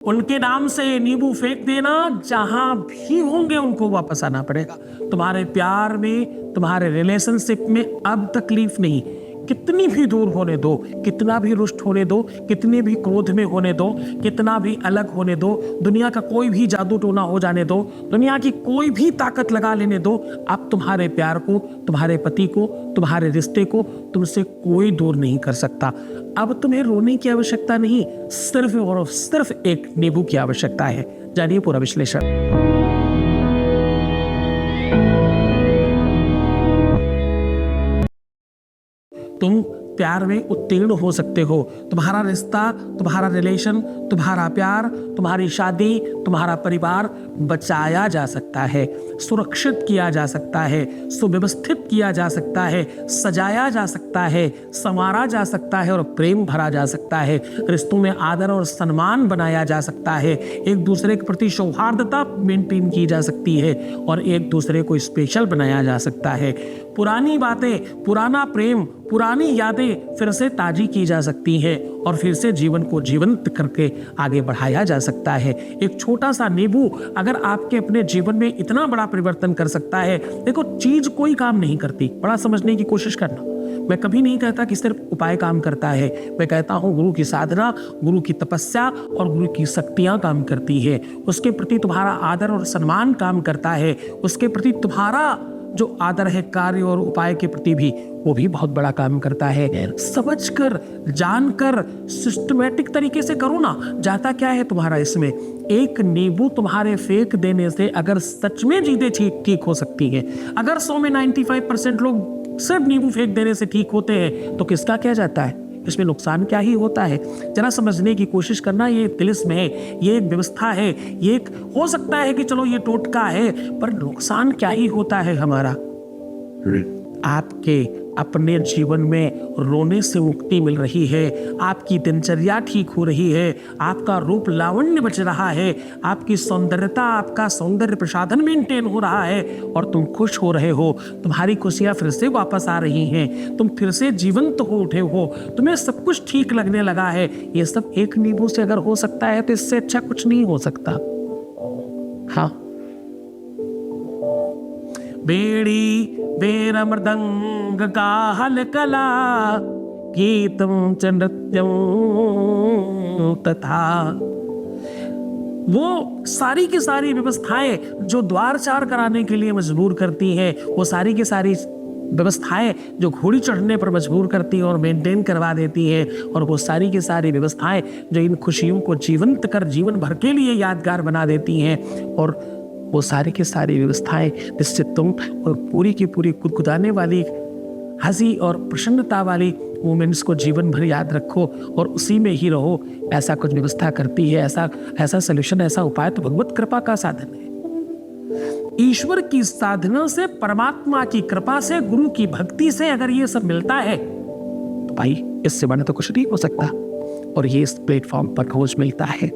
उनके नाम से नींबू फेंक देना, जहां भी होंगे उनको वापस आना पड़ेगा। तुम्हारे प्यार में, तुम्हारे रिलेशनशिप में अब तकलीफ नहीं, कितनी भी दूर होने दो, कितना भी रुष्ट होने दो, कितने भी क्रोध में होने दो, कितना भी अलग होने दो, दुनिया का कोई भी जादू टोना हो जाने दो, दुनिया की कोई भी ताकत लगा लेने दो, अब तुम्हारे प्यार को, तुम्हारे पति को, तुम्हारे रिश्ते को तुमसे कोई दूर नहीं कर सकता। अब तुम्हें रोने की आवश्यकता नहीं, सिर्फ और सिर्फ एक नींबू की आवश्यकता है। जानिए पूरा विश्लेषण। तुम प्यार में उत्तीर्ण हो सकते हो। तुम्हारा रिश्ता, तुम्हारा रिलेशन, तुम्हारा प्यार, तुम्हारी शादी, तुम्हारा परिवार बचाया जा सकता है, सुरक्षित किया जा सकता है, सुव्यवस्थित किया जा सकता है, सजाया जा सकता है, संवारा जा सकता है और प्रेम भरा जा सकता है। रिश्तों में आदर और सम्मान बनाया जा सकता है, एक दूसरे के प्रति सौहार्दता मेंटेन की जा सकती है और एक दूसरे को स्पेशल बनाया जा सकता है। पुरानी बातें, पुराना प्रेम, पुरानी यादें फिर से ताजी की जा सकती हैं और फिर से जीवन को जीवंत करके आगे बढ़ाया जा सकता है। एक छोटा सा नींबू अगर आपके अपने जीवन में इतना बड़ा परिवर्तन कर सकता है। देखो, चीज कोई काम नहीं करती, बड़ा समझने की कोशिश करना। मैं कभी नहीं कहता कि सिर्फ उपाय काम करता है, मैं कहता हूँ गुरु की साधना, गुरु की तपस्या और गुरु की शक्तियां काम करती है। उसके प्रति तुम्हारा आदर और सम्मान काम करता है, उसके प्रति तुम्हारा जो आदर है कार्य और उपाय के प्रति भी, वो भी बहुत बड़ा काम करता है। समझकर, जानकर, सिस्टमैटिक तरीके से करो ना। जाता क्या है तुम्हारा इसमें? एक नींबू तुम्हारे फेंक देने से अगर सच में चीजें ठीक हो सकती है, अगर 100 में 95% लोग सिर्फ नींबू फेंक देने से ठीक होते हैं, तो किसका क्या जाता है? इसमें नुकसान क्या ही होता है? जरा समझने की कोशिश करना। ये तिलिस्म है, ये एक व्यवस्था है, ये एक हो सकता है कि चलो ये टोटका है, पर नुकसान क्या ही होता है हमारा? आपके अपने जीवन में रोने से मुक्ति मिल रही है, आपकी दिनचर्या ठीक हो रही है, आपका रूप लावण्य बच रहा है, आपकी सौंदर्यता, आपका सौंदर्य प्रसाधन मेंटेन हो रहा है और तुम खुश हो रहे हो, तुम्हारी खुशियां फिर से वापस आ रही हैं, तुम फिर से जीवंत हो उठे हो, तुम्हें सब कुछ ठीक लगने लगा है। ये सब एक नींबू से अगर हो सकता है तो इससे अच्छा कुछ नहीं हो सकता। हाँ, बेड़ी बेर मृदंग का हलकला, गीतम च नृत्यम तथा। वो सारी की सारी व्यवस्थाएं जो द्वार चार कराने के लिए मजबूर करती हैं, वो सारी की सारी व्यवस्थाएं जो घोड़ी चढ़ने पर मजबूर करती हैं और मेंटेन करवा देती हैं, और वो सारी की सारी व्यवस्थाएं जो इन खुशियों को जीवंत कर जीवन भर के लिए यादगार बना देती हैं, और वो सारी की सारी व्यवस्थाएं जिससे तुम और पूरी की पूरी गुदगुदाने वाली हंसी और प्रसन्नता वाली मोमेंट्स को जीवन भर याद रखो और उसी में ही रहो, ऐसा कुछ व्यवस्था करती है। ऐसा सलूशन, ऐसा उपाय तो भगवत कृपा का साधन है। ईश्वर की साधना से, परमात्मा की कृपा से, गुरु की भक्ति से अगर ये सब मिलता है तो भाई इससे बड़ा तो कुछ नहीं हो सकता। और ये इस प्लेटफॉर्म पर रोज मिलता है।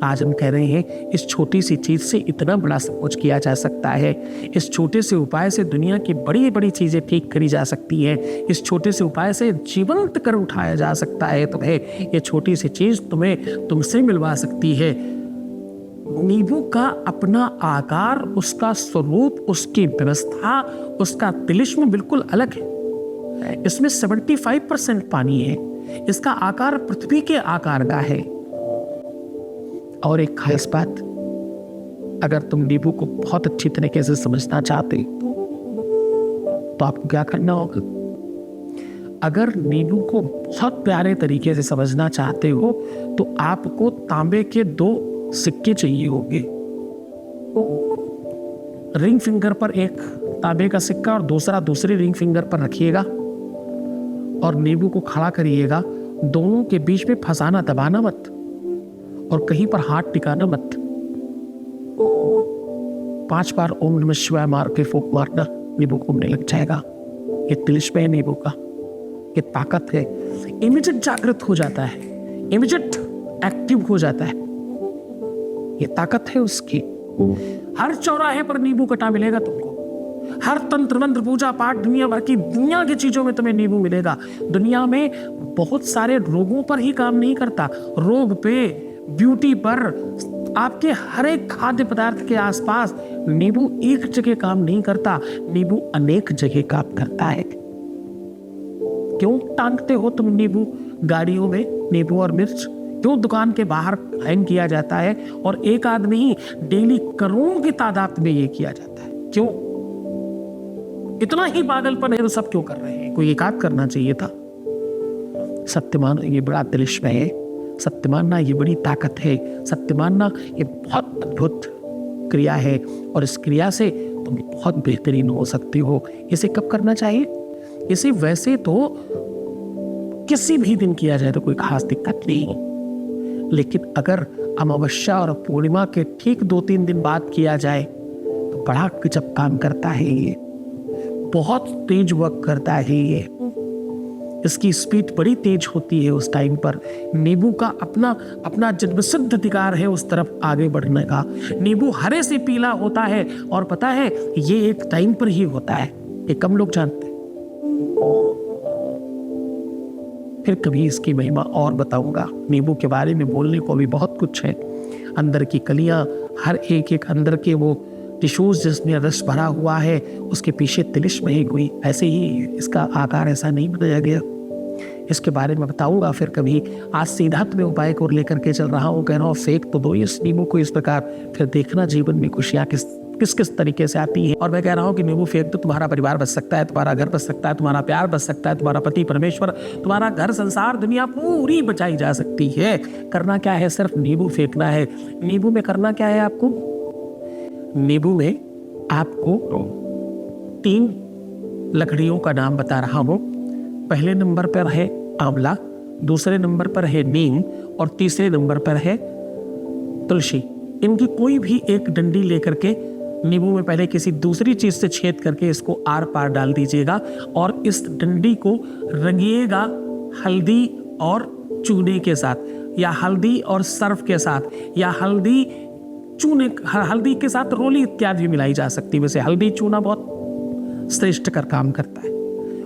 आज हम कह रहे हैं इस छोटी सी चीज से इतना बड़ा सब कुछ किया जा सकता है। इस छोटे से उपाय से दुनिया की बड़ी बड़ी चीजें ठीक करी जा सकती है। इस छोटे से उपाय से जीवंत कर उठाया जा सकता है। तुम्हें ये छोटी सी चीज तुम्हें तुमसे मिलवा सकती है। नींबू का अपना आकार, उसका स्वरूप, उसकी व्यवस्था, उसका तिलिस्म बिल्कुल अलग है। इसमें 75% पानी है। इसका आकार पृथ्वी के आकार का है। और एक खास बात, अगर तुम नींबू को बहुत अच्छी तरीके से समझना चाहते हो तो आपको क्या करना होगा? अगर नींबू को बहुत प्यारे तरीके से समझना चाहते हो तो आपको तांबे के 2 सिक्के चाहिए होंगे। रिंग फिंगर पर एक तांबे का सिक्का और दूसरा दूसरी रिंग फिंगर पर रखिएगा और नींबू को खड़ा करिएगा। दोनों के बीच में फंसाना, दबाना मत और कहीं पर हाथ टिकाना मत। 5 बार ओम नमः शिवाय मार के फूंक मारना, नींबू घूमने लग जाएगा। ये तिलिस्म है नींबू का, ये ताकत है। इमीडिएट जागृत हो जाता है, इमीडिएट एक्टिव हो जाता है। ये ताकत है उसकी। हर चौराहे पर नींबू कटा मिलेगा तुमको। हर तंत्र मंत्र पूजा पाठ दुनिया भर की दुनिया की चीजों में तुम्हें नींबू मिलेगा। दुनिया में बहुत सारे रोगों पर ही काम नहीं करता, रोग पे, ब्यूटी पर, आपके हर एक खाद्य पदार्थ के आसपास नींबू एक जगह काम नहीं करता, नींबू अनेक जगह काम करता है। क्यों टांगते हो तुम नींबू गाड़ियों में, नींबू और मिर्च क्यों दुकान के बाहर हैंग किया जाता है, और एक आदमी ही डेली करोड़ों की तादाद में ये किया जाता है? क्यों? इतना ही पागलपन है तो सब क्यों कर रहे हैं? कोई एकाध करना चाहिए था। सत्य मानो ये बड़ा तिलिस्म है, सत्य मानना ये बड़ी ताकत है, सत्य मानना ये बहुत अद्भुत क्रिया है, और इस क्रिया से तुम बहुत बेहतरीन हो सकती हो। इसे कब करना चाहिए? इसे वैसे तो किसी भी दिन किया जाए तो कोई खास दिक्कत नहीं है, लेकिन अगर अमावस्या और पूर्णिमा के ठीक 2-3 दिन बाद किया जाए तो बड़ा गजब काम करता है। ये बहुत तेज वर्क करता है। ये इसकी स्पीड बड़ी तेज होती है उस टाइम पर। नींबू का अपना जन्मसिद्ध अधिकार है उस तरफ आगे बढ़ने का। नींबू हरे से पीला होता है, और पता है ये एक टाइम पर ही होता है, ये कम लोग जानते हैं। फिर कभी इसकी महिमा और बताऊंगा। नींबू के बारे में बोलने को भी बहुत कुछ है। अंदर की कलियां, हर एक अंदर के वो टिश्यूज जिसमें रस भरा हुआ है, उसके पीछे तिलिस्म है कोई, ऐसे ही इसका आकार ऐसा नहीं बनाया गया। इसके बारे में बताऊंगा फिर कभी। आज सीधा तुम्हें उपाय को लेकर के चल रहा हूँ, कह रहा हूँ फेंक तो दो इस नींबू को इस प्रकार, फिर देखना जीवन में खुशियाँ किस किस तरीके से आती है। और मैं कह रहा हूँ कि नींबू फेंक दो, तुम्हारा परिवार बच सकता है, तुम्हारा घर बच सकता है, तुम्हारा प्यार बच सकता है, तुम्हारा पति परमेश्वर, तुम्हारा घर संसार दुनिया पूरी बचाई जा सकती है। करना क्या है? सिर्फ नींबू फेंकना है। नींबू में करना क्या है आपको? नींबू में आपको 3 लकड़ियों का नाम बता रहा हूं। पहले नंबर पर है आंवला, दूसरे नंबर पर है नीम, और तीसरे नंबर पर है तुलसी। इनकी कोई भी एक डंडी लेकर के नींबू में पहले किसी दूसरी चीज से छेद करके इसको आर पार डाल दीजिएगा, और इस डंडी को रंगिएगा हल्दी और चूने के साथ, या हल्दी और सर्फ के साथ, या हल्दी के साथ रोली इत्यादि मिलाई जा सकती है। वैसे हल्दी चूना बहुत श्रेष्ठ कर काम करता है।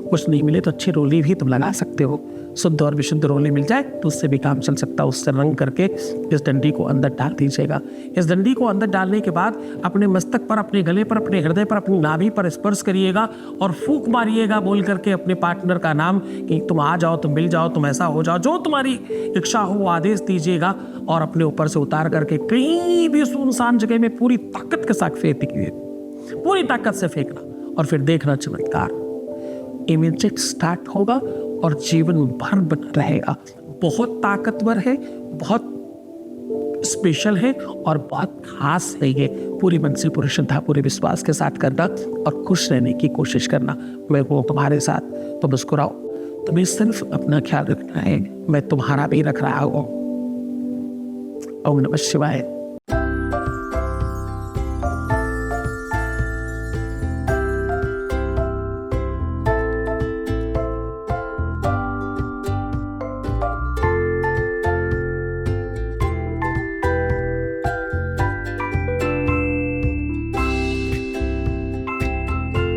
कुछ नहीं मिले तो अच्छी रोली भी तुम लगा सकते हो। शुद्ध और विशुद्ध रोली मिल जाए तो उससे भी काम चल सकता है। उससे रंग करके इस डंडी को अंदर डाल दीजिएगा। इस डंडी को अंदर डालने के बाद अपने मस्तक पर, अपने गले पर, अपने हृदय पर, अपनी नाभि पर स्पर्श करिएगा और फूंक मारिएगा बोल करके अपने पार्टनर का नाम कि तुम आ जाओ, तुम मिल जाओ, तुम ऐसा हो जाओ, जो तुम्हारी इच्छा हो वो आदेश दीजिएगा, और अपने ऊपर से उतार करके कहीं भी सुनसान जगह में पूरी ताकत के साथ फेंक दीजिए। पूरी ताकत से फेंकना, और फिर देखना चमत्कार इमीडिएट स्टार्ट होगा और जीवन भर बना रहेगा। बहुत ताकतवर है, बहुत स्पेशल है, और बहुत खास है ये। पूरी मन से, पूरी श्रद्धा, पूरे विश्वास के साथ करना और खुश रहने की कोशिश करना। मैं हूँ तुम्हारे साथ, तो मुस्कुराओ। तुम्हें सिर्फ अपना ख्याल रखना है, मैं तुम्हारा भी रख रहा हूँ। ओम नमः शिवाय।